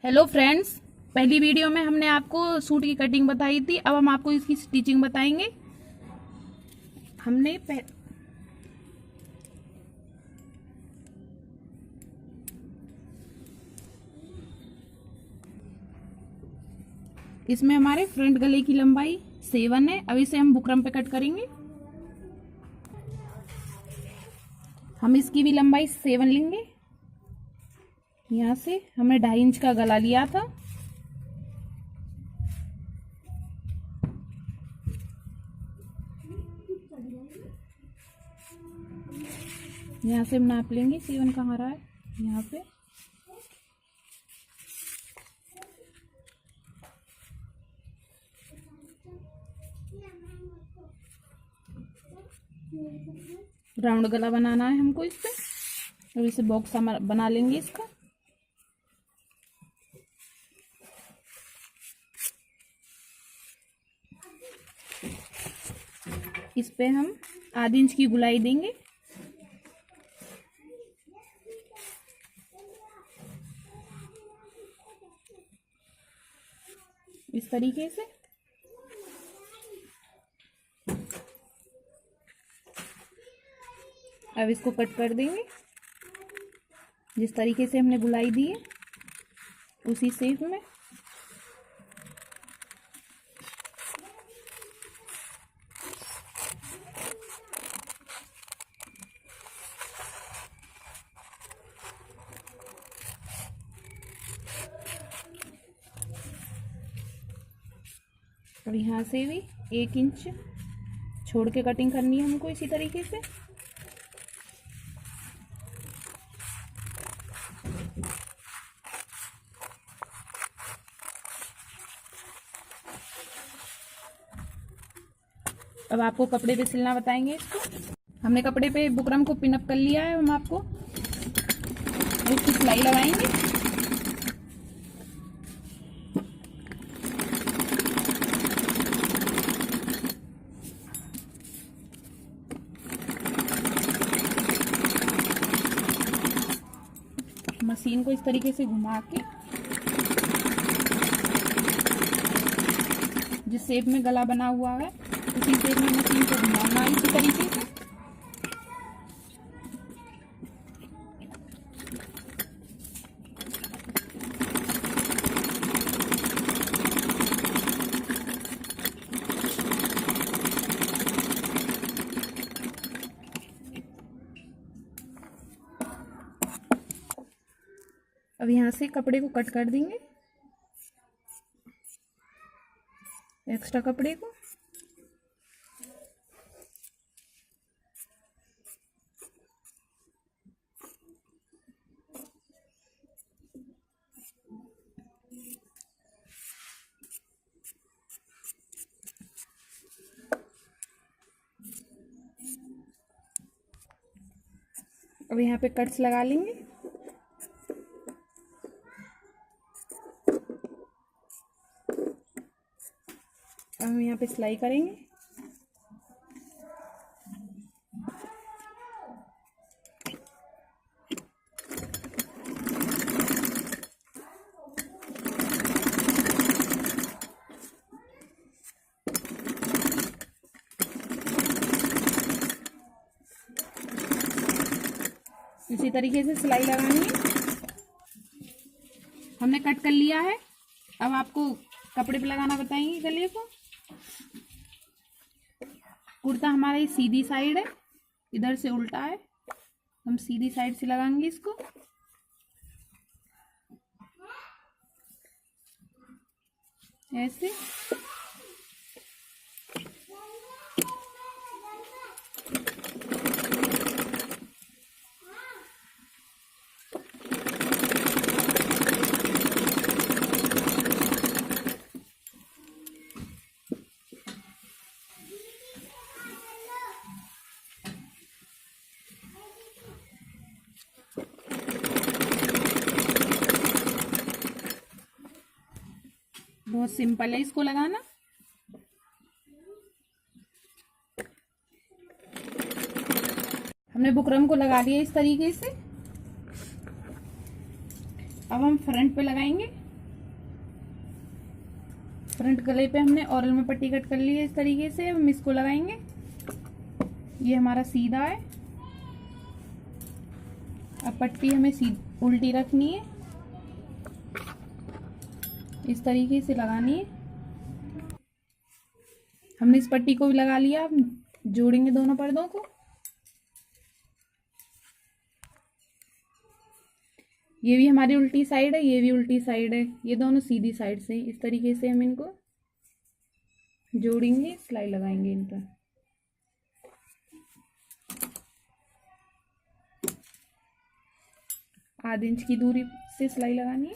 Hello friends, पहली video में हमने आपको सूट की कटिंग बताई थी। अब हम आपको इसकी स्टिचिंग बताएंगे। हमने इसमें हमारे फ्रंट गले की लंबाई 7 है। अब इसे हम बुकरम पे कट करेंगे। हम इसकी भी लंबाई 7 लेंगे। यहाँ से हमने 2.5 इंच का गला लिया था। यहाँ से हम नाप लेंगे 7 कहाँ रहा है, यहाँ पे। राउंड गला बनाना है हमको इस पे। अब इसे बॉक्स बना लेंगे इसका। इस पे हम आधी इंच की गुलाई देंगे। इस तरीके से अब इसको कट कर देंगे। जिस तरीके से हमने गुलाई दी है उसी शेप में। और यहाँ से भी 1 इंच छोड़ के कटिंग करनी है हमको इसी तरीके से। अब आपको कपड़े पे सिलना बताएंगे इसको। हमने कपड़े पे बुकरम को पिन अप कर लिया है। हम आपको इसकी सिलाई लगाएंगे। मशीन को इस तरीके से घुमा के जिस शेप में गला बना हुआ है उसी शेप में मशीन को घुमाना है इसी तरीके से। अब यहाँ से कपड़े को कट कर देंगे, एक्स्ट्रा कपड़े को। अब यहाँ पे कट्स लगा लेंगे। अब हम यहाँ पे सिलाई करेंगे। इसी तरीके से सिलाई लगानी है। हमने कट कर लिया है। अब आपको कपड़े पे लगाना बताएंगे गले को। कुर्ता हमारा ये सीधी साइड है, इधर से उल्टा है। हम सीधी साइड से लगाएंगे इसको। ऐसे बहुत सिंपल है इसको लगाना। हमने बुकरम को लगा दिया इस तरीके से। अब हम फ्रंट पे लगाएंगे। फ्रंट गले पे हमने ऑरल में पट्टी कट कर ली है इस तरीके से। हम इसको लगाएंगे। ये हमारा सीधा है। अब पट्टी हमें उल्टी रखनी है, इस तरीके से लगानी है। हमने इस पट्टी को भी लगा लिया। अब जोड़ेंगे दोनों पर्दों को। ये भी हमारी उल्टी साइड है, ये भी उल्टी साइड है, ये दोनों सीधी साइड से। इस तरीके से हम इनको जोड़ेंगे, सिलाई लगाएंगे इन पर। आधे इंच की दूरी से सिलाई लगानी है।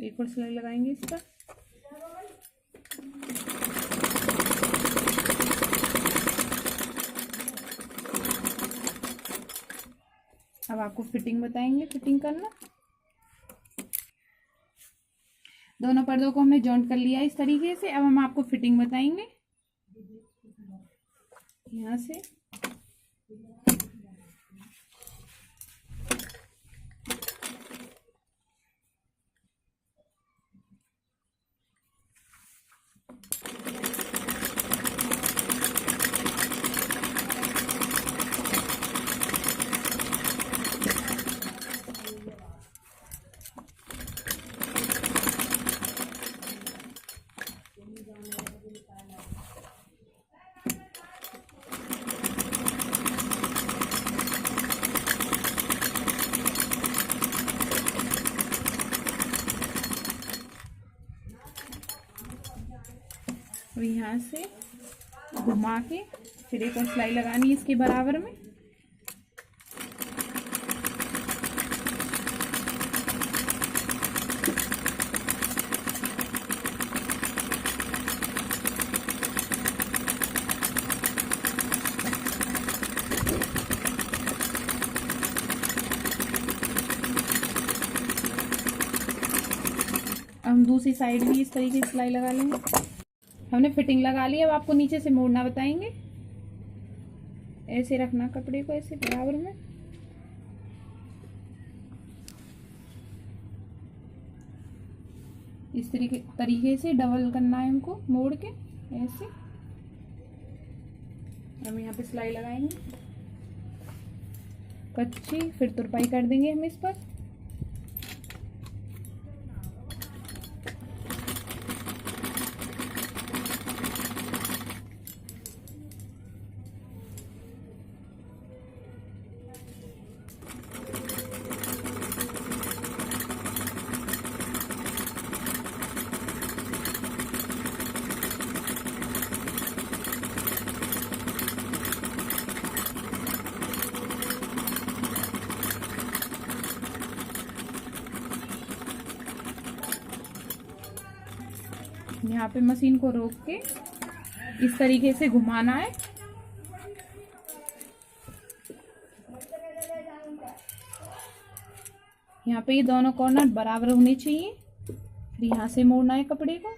एक और सिलाई लगाएंगे इस पर। अब आपको फिटिंग बताएंगे, फिटिंग करना। दोनों पर्दों को हमने जॉइंट कर लिया इस तरीके से। अब हम आपको फिटिंग बताएंगे। यहाँ से यहाँ से घुमा के फिर एक और सिलाई लगानी है इसके बराबर में। हम दूसरी साइड भी इस तरीके से सिलाई लगा लेंगे। हमने फिटिंग लगा ली। अब आपको नीचे से मोड़ना बताएंगे। ऐसे रखना कपड़े को, ऐसे बराबर में। इस तरीके से डबल करना है हमको, मोड़ के ऐसे। हम यहाँ पे सिलाई लगाएंगे कच्ची, फिर तुरपाई कर देंगे हम इस पर। यहाँ पे मशीन को रोक के इस तरीके से घुमाना है। यहाँ पे ये दोनों कॉर्नर बराबर होने चाहिए। फिर यहाँ से मोड़ना है कपड़े को।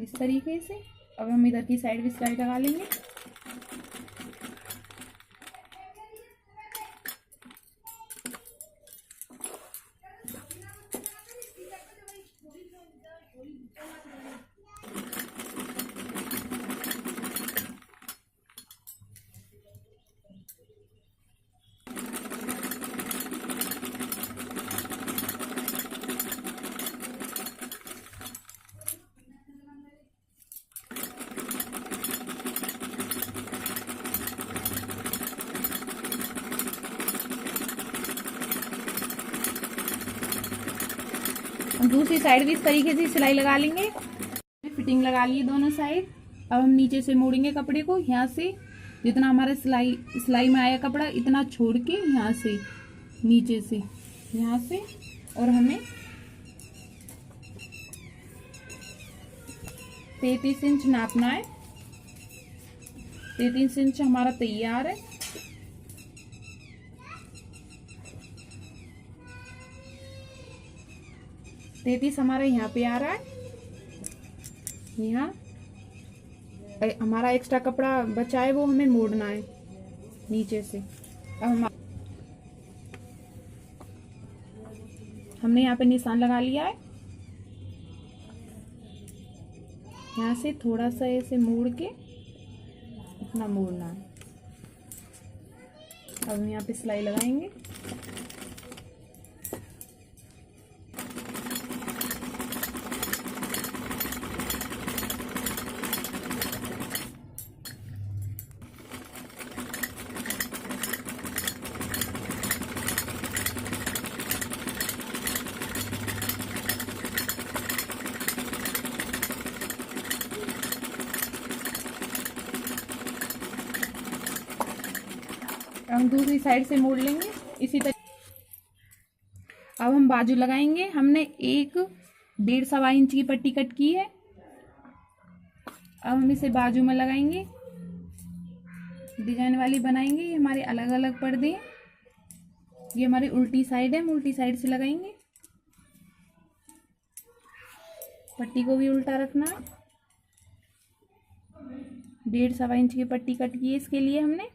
इस तरीके से। अब हम इधर की साइड भी सिलाई लगा लेंगे। दूसरी साइड भी इस तरीके से सिलाई लगा लेंगे। फिटिंग लगा ली दोनों साइड। अब हम नीचे से मोड़ेंगे कपड़े को। यहाँ से जितना हमारा सिलाई में आया कपड़ा, इतना छोड़ के यहाँ से नीचे से, यहाँ से, और हमें 33 इंच नापना है। 33 इंच हमारा तैयार है। 33 हमारा यहाँ पे आ रहा है। यहाँ हमारा एक्स्ट्रा कपड़ा बचा है, वो हमें मोड़ना है नीचे से। अब हमने यहाँ पे निशान लगा लिया है। यहाँ से थोड़ा सा ऐसे मोड़ के इतना मोड़ना है। अब हम यहाँ पे सिलाई लगाएंगे। हम दूसरी साइड से मोड़ लेंगे इसी तरह। अब हम बाजू लगाएंगे। हमने 1.5 इंच की पट्टी कट की है। अब हम इसे बाजू में लगाएंगे, डिजाइन वाली बनाएंगे। ये हमारे अलग अलग पर्दे हैं। ये हमारी उल्टी साइड है, हम उल्टी साइड से लगाएंगे। पट्टी को भी उल्टा रखना है। 1.5 इंच की पट्टी कट की है इसके लिए हमने।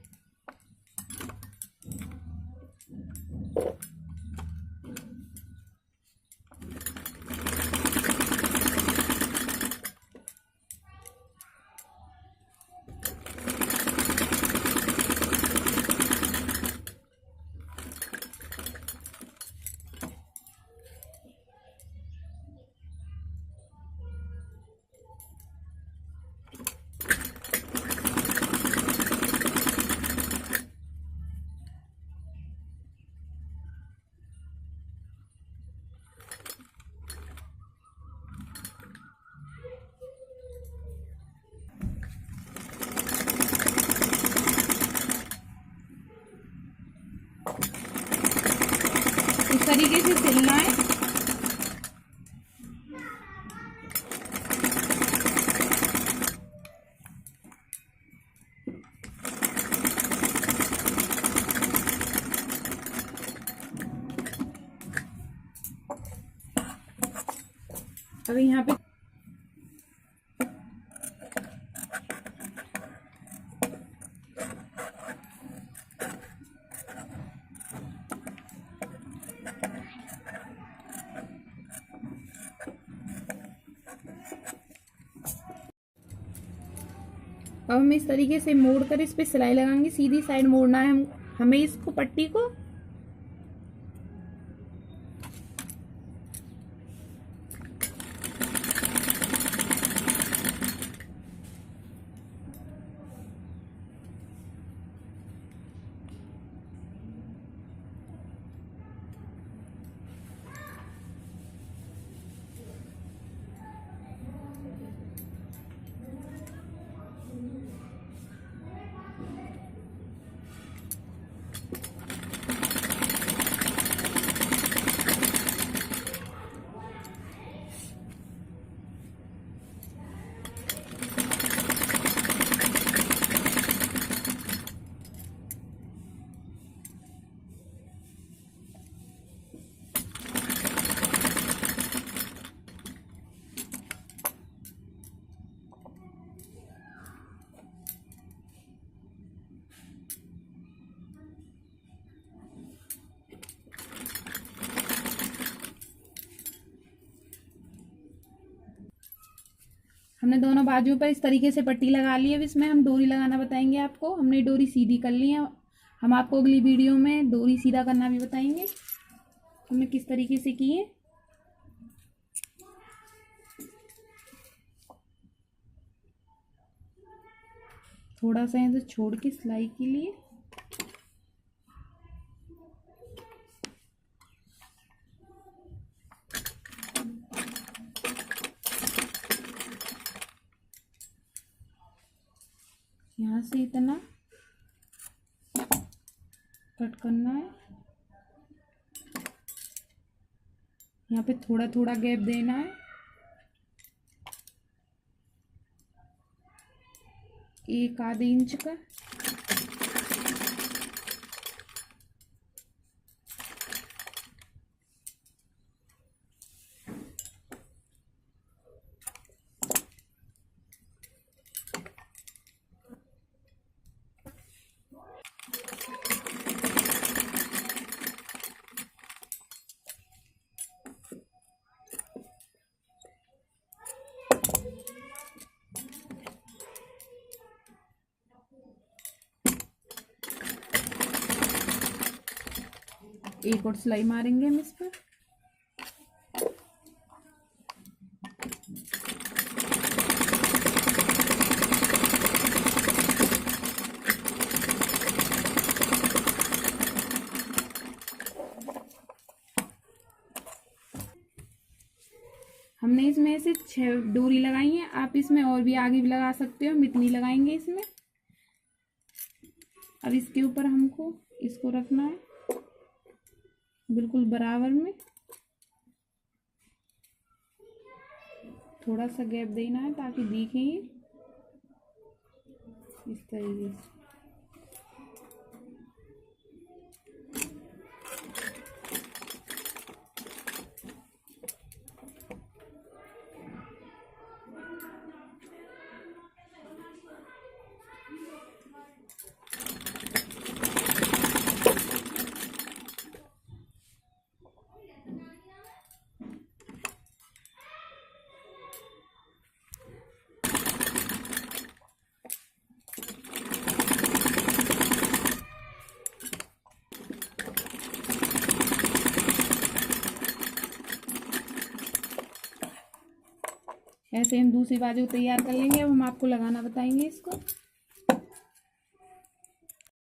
इस तरीके से सिलना है। अभी यहाँ पे अब हम इस तरीके से मोड़ कर इस पे सिलाई लगाएंगे। सीधी साइड मोड़ना है हमें इसको, पट्टी को। हमने दोनों बाजुओं पर इस तरीके से पट्टी लगा ली है। अब इसमें हम डोरी लगाना बताएंगे आपको। हमने डोरी सीधी कर ली है। हम आपको अगली वीडियो में डोरी सीधा करना भी बताएंगे हमने किस तरीके से की है। थोड़ा सा ऐसे छोड़ के सिलाई के लिए यहाँ से इतना कट करना है। यहाँ पे थोड़ा थोड़ा गैप देना है। 1 आधे इंच का। एक और सिलाई मारेंगे हम इस पर। हमने इसमें से 6 डोरी लगाई है, आप इसमें और भी आगे भी लगा सकते हो, हम इतनी लगाएंगे इसमें। अब इसके ऊपर हमको इसको रखना है बिल्कुल बराबर में, थोड़ा सा गैप देना है ताकि दिखे ये इस तरीके से। ऐसे हम दूसरी बाजू तैयार कर लेंगे। अब हम आपको लगाना बताएंगे इसको।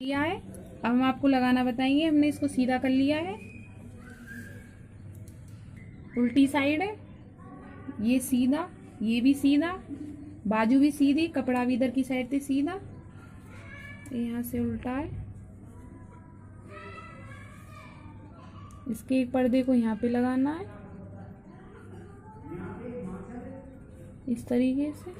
लिया है, अब हम आपको लगाना बताएंगे। हमने इसको सीधा कर लिया है, उल्टी साइड है, ये सीधा, ये भी सीधा, बाजू भी सीधी, कपड़ा भी इधर की साइड से सीधा, यहाँ से उल्टा है। इसके एक पर्दे को यहाँ पे लगाना है इस तरीके से।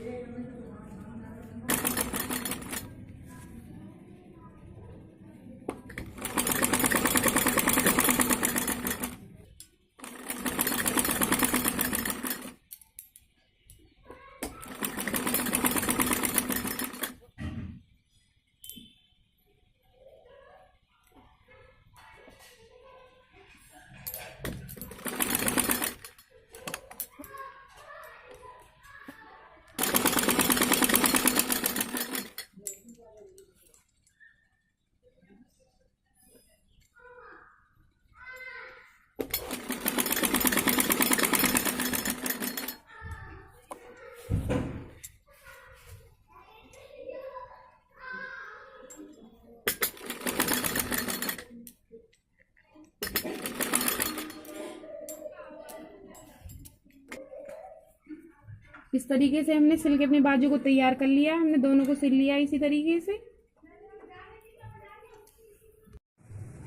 इस तरीके से हमने सिल के अपने बाजू को तैयार कर लिया। हमने दोनों को सिल लिया इसी तरीके से।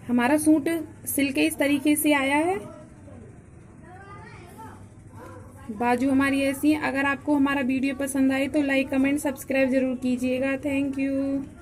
हमारा सूट सिल के इस तरीके से आया है। बाजू हमारी ऐसी है। अगर आपको हमारा वीडियो पसंद आए तो लाइक, कमेंट, सब्सक्राइब जरूर कीजिएगा। Thank you.